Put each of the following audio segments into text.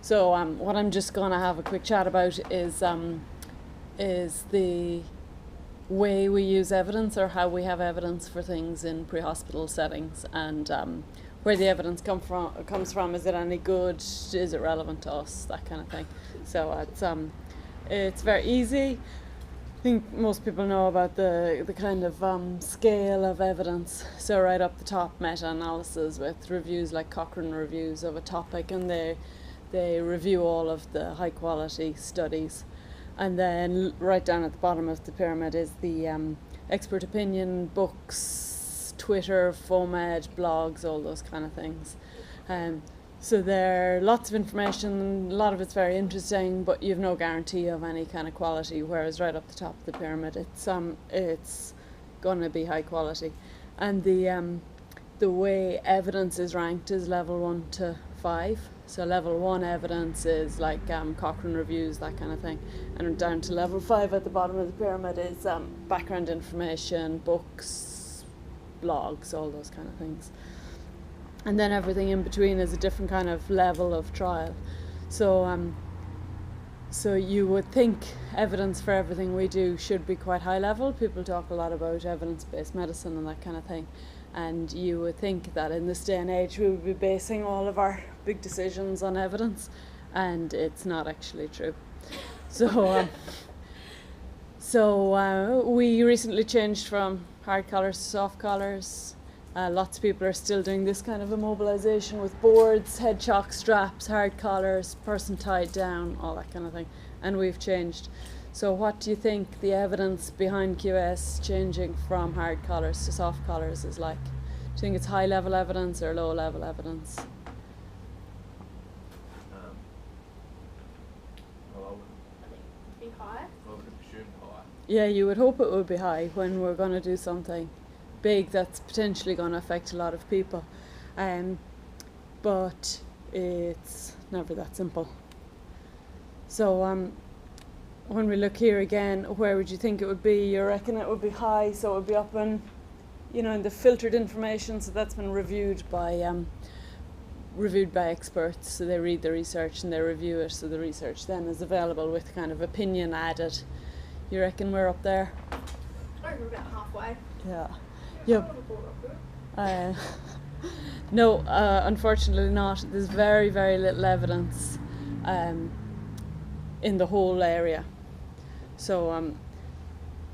So what I'm just going to have a quick chat about is the way we use evidence, or how we have evidence for things in pre-hospital settings, and where the evidence comes from. Is it any good? Is it relevant to us? That kind of thing. So it's very easy. I think most people know about the kind of scale of evidence. So right up the top, meta-analysis with reviews like Cochrane reviews of a topic, and they review all of the high quality studies. And then right down at the bottom of the pyramid is the expert opinion, books, Twitter, FOMED, blogs, all those kind of things. So there are lots of information, a lot of it's very interesting, but you have no guarantee of any kind of quality, whereas right up the top of the pyramid it's going to be high quality. And the way evidence is ranked is level 1 to 5. So level 1 evidence is like Cochrane reviews, that kind of thing. And down to level 5 at the bottom of the pyramid is background information, books, blogs, all those kind of things. And then everything in between is a different kind of level of trial. So so you would think evidence for everything we do should be quite high level. People talk a lot about evidence-based medicine and that kind of thing. And you would think that in this day and age we would be basing all of our big decisions on evidence, and it's not actually true. So we recently changed from hard collars to soft collars. Lots of people are still doing this kind of immobilization with boards, head shock straps, hard collars, person tied down, all that kind of thing. And we've changed. So what do you think the evidence behind QS changing from hard collars to soft collars is like? Do you think it's high level evidence or low level evidence? Well, I think it'd be high. I would assume high. Yeah, you would hope it would be high when we're going to do something big that's potentially going to affect a lot of people. But it's never that simple. So when we look here again, where would you think it would be? You reckon it would be high, so it would be up in, in the filtered information, so that's been reviewed by experts, so they read the research and they review it, so the research then is available with kind of opinion added. You reckon we're up there? I reckon we're about halfway. Yeah. Yep. No, unfortunately not. There's very, very little evidence in the whole area. So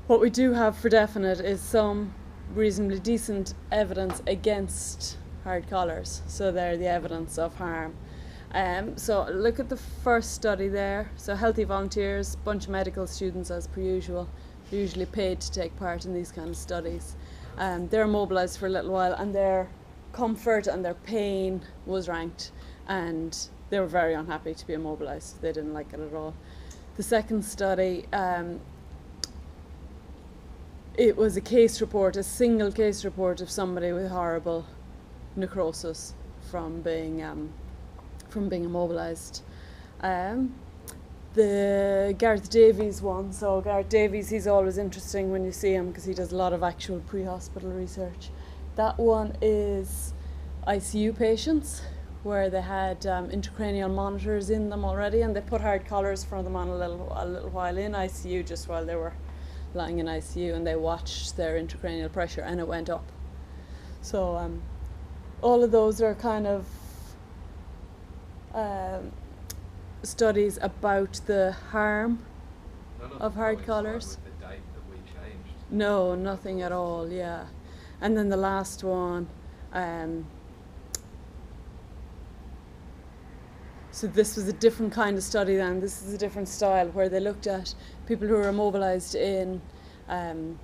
what we do have for definite is some reasonably decent evidence against hard collars. So they're the evidence of harm. So look at the first study there. So healthy volunteers, bunch of medical students as per usual, usually paid to take part in these kind of studies. They're immobilised for a little while, and their comfort and their pain was ranked, and they were very unhappy to be immobilised. They didn't like it at all. The second study, it was a case report, a single case report of somebody with horrible necrosis from being immobilised. The Gareth Davies one, so Gareth Davies, he's always interesting when you see him because he does a lot of actual pre-hospital research. That one is ICU patients where they had intracranial monitors in them already, and they put hard collars for them on a little while in ICU, just while they were lying in ICU, and they watched their intracranial pressure and it went up. So all of those are kind of studies about the harm of hard collars. With the date that we changed. No, nothing at all, yeah. And then the last one, so this was a different kind of study then. This is a different style where they looked at people who were immobilised in the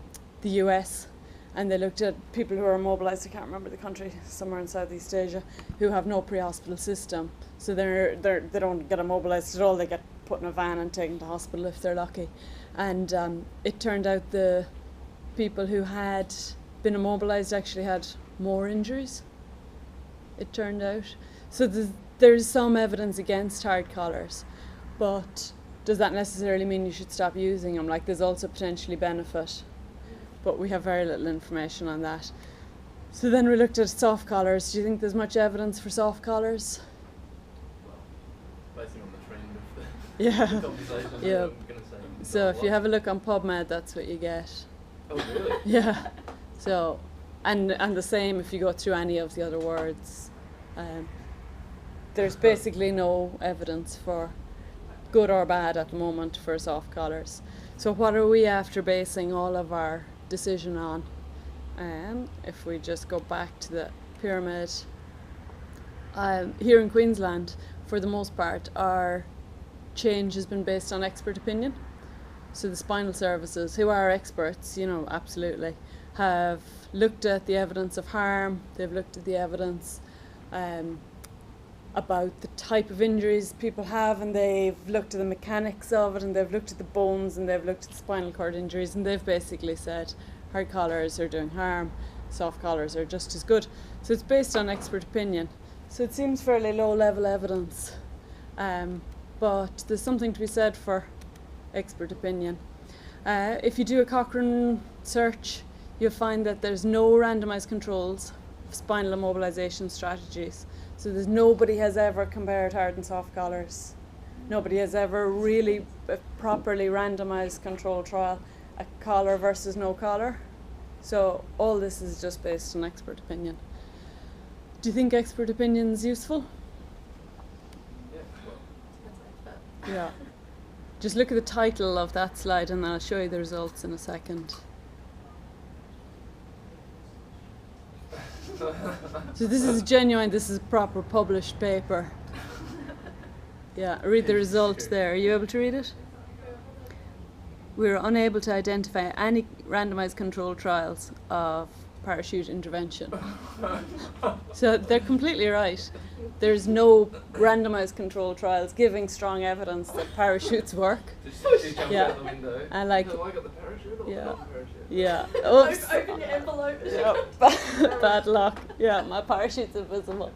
US, and they looked at people who are immobilised, I can't remember the country, somewhere in Southeast Asia, who have no pre-hospital system. So they don't get immobilised at all, they get put in a van and taken to hospital if they're lucky. And it turned out the people who had been immobilised actually had more injuries, it turned out. So there's some evidence against hard collars, but does that necessarily mean you should stop using them? Like, there's also potentially benefit, but we have very little information on that. So then we looked at soft collars. Do you think there's much evidence for soft collars? Well, basing on the trend of the, Yeah. the conversation. Yeah. I'm going to say. So if you have a look on PubMed, that's what you get. Oh, really? Yeah. So, and the same if you go through any of the other words. There's basically no evidence for good or bad at the moment for soft collars. So what are we after basing all of our decision on? If we just go back to the pyramid, here in Queensland, for the most part, our change has been based on expert opinion. So the spinal services, who are experts, you know, absolutely, have looked at the evidence of harm, they've looked at the evidence about the type of injuries people have, and they've looked at the mechanics of it, and they've looked at the bones, and they've looked at the spinal cord injuries, and they've basically said hard collars are doing harm, soft collars are just as good. So it's based on expert opinion. So it seems fairly low level evidence, but there's something to be said for expert opinion. If you do a Cochrane search, you'll find that there's no randomized controls of spinal immobilization strategies. So there's nobody has ever compared hard and soft collars. Nobody has ever really properly randomized control trial, a collar versus no collar. So all this is just based on expert opinion. Do you think expert opinion is useful? Yeah, well, Depends on Yeah. Just look at the title of that slide and I'll show you the results in a second. So this is genuine, this is a proper published paper. Yeah, read the result there. Are you able to read it? We were unable to identify any randomized control trials of parachute intervention. So they're completely right. There's no randomized control trials giving strong evidence that parachutes work. She jumped Yeah. out the window. And like, No, I got the parachute or yeah. not the parachute? yeah, that. oops. Open your envelope. Yeah, bad luck. Yeah, my parachute's invisible.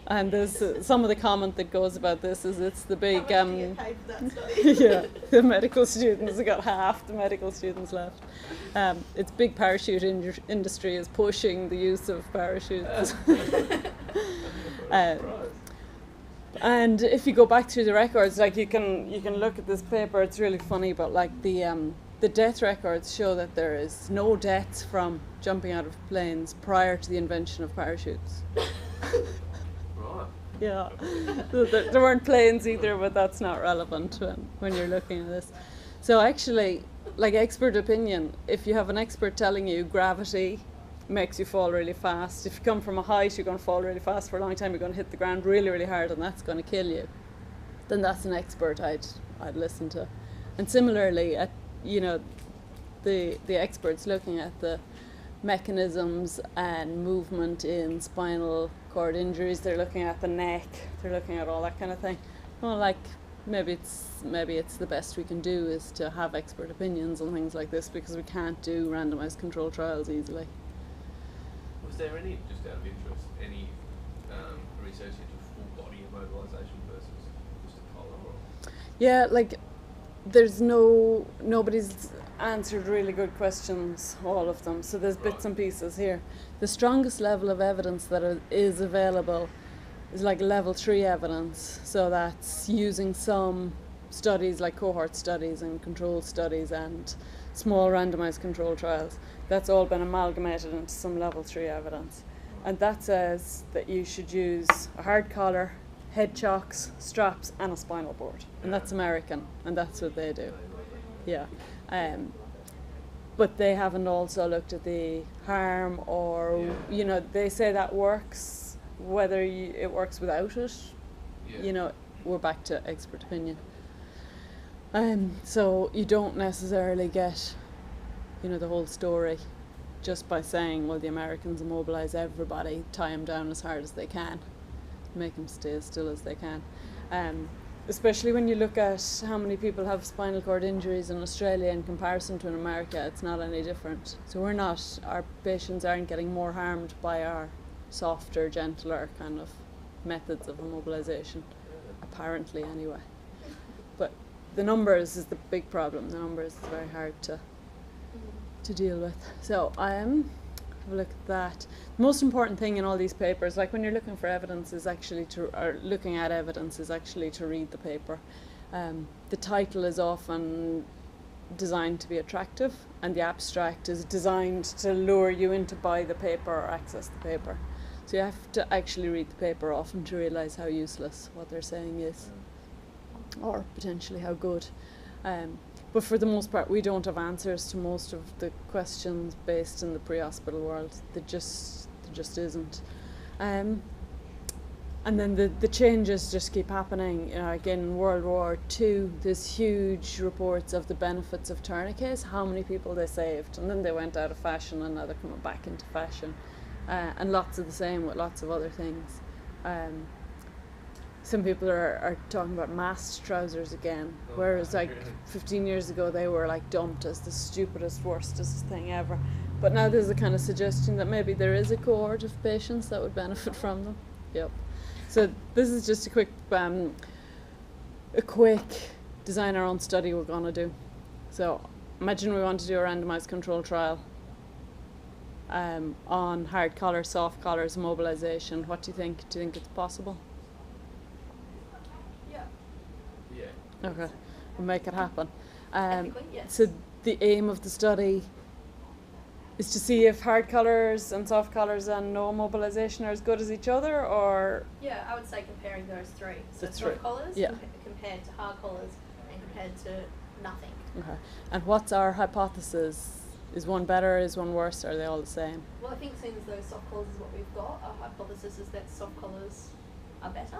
And there's some of the comment that goes about this is it's the big How much do you get paid for that study? yeah, the medical students have got half the medical students left. It's big parachute industry is pushing the use of parachutes. And if you go back through the records, like you can look at this paper, it's really funny, but like the death records show that there is no deaths from jumping out of planes prior to the invention of parachutes. Right. Yeah, so there weren't planes either, but that's not relevant when you're looking at this. So actually, like expert opinion, if you have an expert telling you gravity makes you fall really fast, if you come from a height, you're going to fall really fast for a long time, you're going to hit the ground really, really hard, and that's going to kill you, then that's an expert I'd listen to. And similarly, at the experts looking at the mechanisms and movement in spinal cord injuries, they're looking at the neck, they're looking at all that kind of thing. Well, like maybe it's the best we can do is to have expert opinions on things like this, because we can't do randomized control trials easily. Was there any, just out of interest, any research into full body immobilisation versus just a collar? Or? Yeah, like nobody's answered really good questions, all of them. So there's bits and pieces here. The strongest level of evidence that is available is like level 3 evidence. So that's using some studies like cohort studies and control studies and small randomized control trials. That's all been amalgamated into some level 3 evidence. And that says that you should use a hard collar, head chocks, straps and a spinal board. And that's American, and that's what they do. Yeah. But they haven't also looked at the harm or, they say that works, whether it works without it, we're back to expert opinion. So you don't necessarily get, the whole story just by saying, well, the Americans immobilise everybody, tie them down as hard as they can, make them stay as still as they can. Especially when you look at how many people have spinal cord injuries in Australia in comparison to in America, it's not any different. So our patients aren't getting more harmed by our softer, gentler kind of methods of immobilisation, apparently anyway. But the numbers is the big problem. The numbers is very hard to deal with. So have a look at that. The most important thing in all these papers, like when you're looking for evidence, is actually looking at evidence is actually to read the paper. The title is often designed to be attractive, and the abstract is designed to lure you in to buy the paper or access the paper. So you have to actually read the paper often to realise how useless what they're saying is, or potentially how good. But for the most part, we don't have answers to most of the questions based in the pre-hospital world. There just isn't. And then the changes just keep happening. Again, in World War II, there's huge reports of the benefits of tourniquets, how many people they saved, and then they went out of fashion, and now they're coming back into fashion. And lots of the same with lots of other things. Some people are talking about masked trousers again, whereas like 15 years ago they were like dumped as the stupidest, worstest thing ever. But now there's a kind of suggestion that maybe there is a cohort of patients that would benefit from them. Yep. So this is just a quick design our own study we're going to do. So imagine we want to do a randomized control trial on hard collars, soft collars, mobilization. What do you think? Do you think it's possible? Yeah. Okay, we'll make it happen. Technically, yes. So the aim of the study is to see if hard collars and soft collars and no mobilization are as good as each other, or? Yeah, I would say comparing those three. So The soft three. collars Yeah. compared to hard collars and compared to nothing. Okay. And what's our hypothesis? Is one better, is one worse, or are they all the same? Well, I think seeing as though soft collars is what we've got, our hypothesis is that soft collars are better.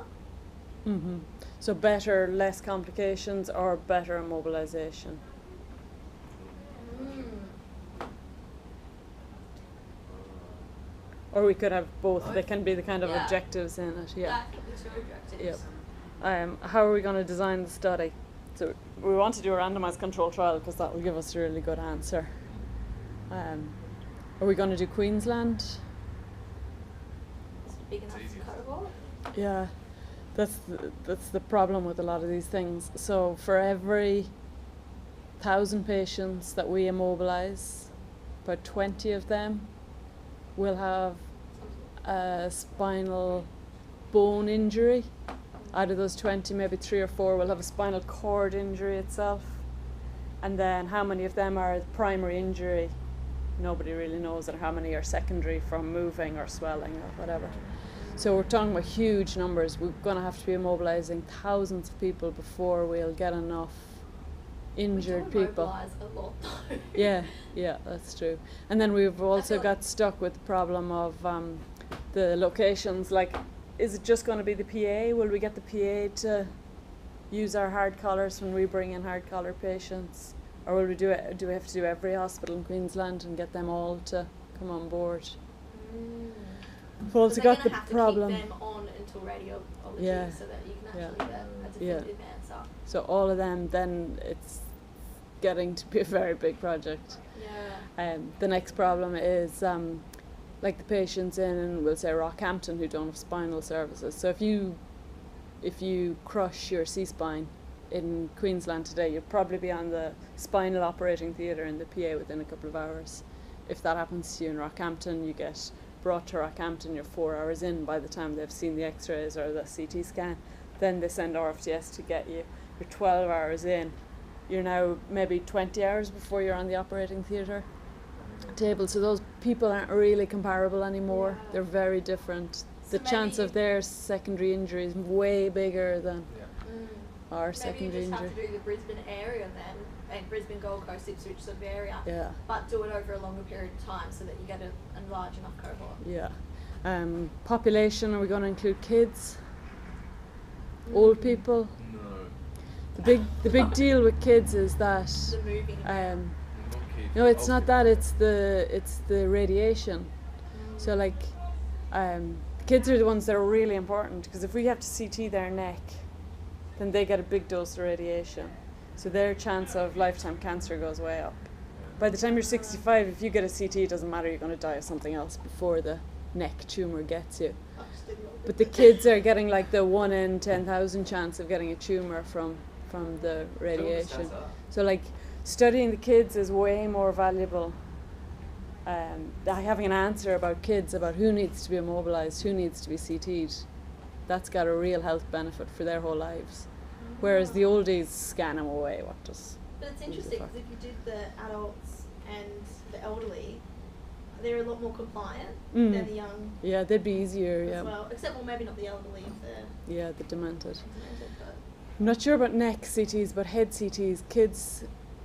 Mm-hmm. So better, less complications, or better mobilization? Or we could have both. They can be the kind of Yeah. objectives in it. Yeah. I think the two objectives. Yep. How are we going to design the study? So we want to do a randomized control trial because that will give us a really good answer. Are we going to do Queensland? Is it big enough It's easy. cohort? Yeah, that's the problem with a lot of these things. So for every 1,000 patients that we immobilize, about 20 of them will have a spinal bone injury. Out of those 20, maybe 3 or 4 will have a spinal cord injury itself. And then how many of them are primary injury? Nobody really knows, and how many are secondary from moving or swelling or whatever. So we're talking about huge numbers. We're going to have to be immobilizing thousands of people before we'll get enough injured we people. mobilise a lot though. Yeah, that's true. And then we've also feel got stuck with the problem of the locations. Like, is it just going to be the PA? Will we get the PA to use our hard collars when we bring in hard collar patients? Or will we do it? Do we have to do every hospital in Queensland and get them all to come on board? We've also got the problem. Keep them on until radiology Yeah. so that you can Yeah. actually get a Yeah. definitive answer. So all of them, then it's getting to be a very big project. Yeah. The next problem is like the patients in, we'll say, Rockhampton who don't have spinal services. So if you crush your C-spine in Queensland today, you'll probably be on the spinal operating theatre in the PA within a couple of hours. If that happens to you in Rockhampton, you get brought to Rockhampton, you're 4 hours in by the time they've seen the x-rays or the CT scan. Then they send RFTS to get you. You're 12 hours in. You're now maybe 20 hours before you're on the operating theatre table. So those people aren't really comparable anymore. Yeah. They're very different. So The chance maybe of their secondary injury is way bigger than Yeah. our Maybe secondary you just injury. have to do the Brisbane area then, and Brisbane, Gold Coast, Ipswich sort of area, Yeah, but do it over a longer period of time so that you get a large enough cohort. yeah. Population, are we going to include kids? Old people? No. The big deal with kids is that The moving around. Not kids. no, it's Old not people. that, it's the radiation. So like kids are the ones that are really important, because if we have to CT their neck, then they get a big dose of radiation. So their chance of lifetime cancer goes way up. By the time you're 65, if you get a CT, it doesn't matter, you're going to die of something else before the neck tumour gets you. But the kids are getting like the 1 in 10,000 chance of getting a tumour from the radiation. So like studying the kids is way more valuable having an answer about kids, about who needs to be immobilised, who needs to be CT'd, that's got a real health benefit for their whole lives. Whereas the oldies scan them away. What does? But it's interesting because if you did the adults and the elderly, they're a lot more compliant than the young. Yeah, they'd be easier. As Yeah. well, except well, maybe not the elderly if they're Yeah, the demented. but I'm not sure about neck CTs, but head CTs. Kids,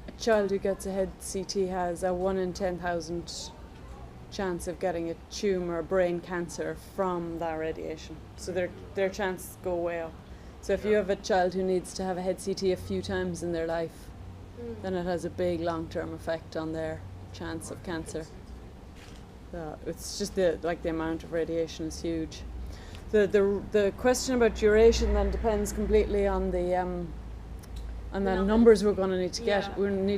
a child who gets a head CT has a 1 in 10,000 chance of getting a tumour, or brain cancer from that radiation. So their chances go way up. So if you have a child who needs to have a head CT a few times in their life, then it has a big long-term effect on their chance of cancer. It's just the amount of radiation is huge. The question about duration then depends completely on the numbers we're going to need to get. Yeah. We're going to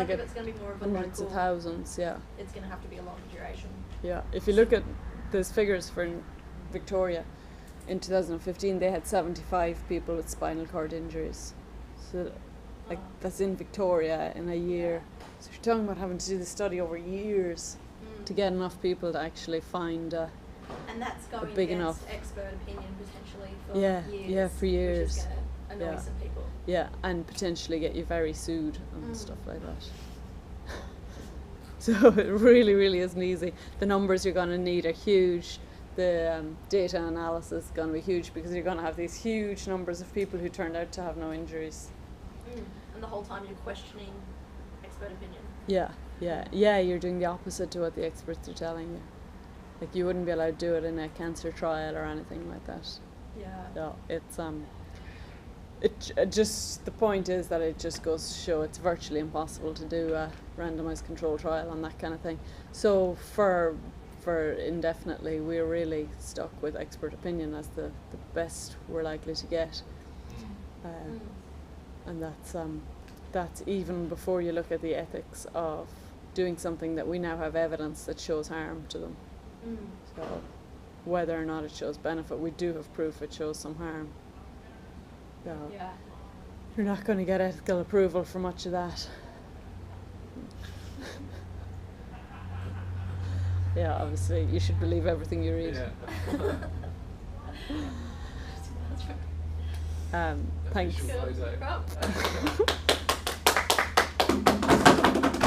if get it's going to be more of a hundreds of local, thousands. Yeah. it's going to have to be a longer duration. Yeah, if you look at those figures for Victoria, in 2015 they had 75 people with spinal cord injuries. So, that's in Victoria in a year. So you're talking about having to do the study over years to get enough people to actually find And that's going big against enough expert opinion potentially for years. Yeah, for years. Which is going to annoy some people. Yeah, and potentially get you very sued and stuff like that. So it really, really isn't easy. The numbers you're going to need are huge. The data analysis is going to be huge because you're going to have these huge numbers of people who turned out to have no injuries. And the whole time you're questioning expert opinion. Yeah, you're doing the opposite to what the experts are telling you. Like you wouldn't be allowed to do it in a cancer trial or anything like that. Yeah. So it's it just, the point is that it just goes to show it's virtually impossible to do a randomised control trial on that kind of thing. So for indefinitely, we're really stuck with expert opinion as the best we're likely to get. And that's even before you look at the ethics of doing something that we now have evidence that shows harm to them. So whether or not it shows benefit, we do have proof it shows some harm. So you're not going to get ethical approval for much of that. Yeah, obviously you should believe everything you read. Yeah. Thanks. Official photo.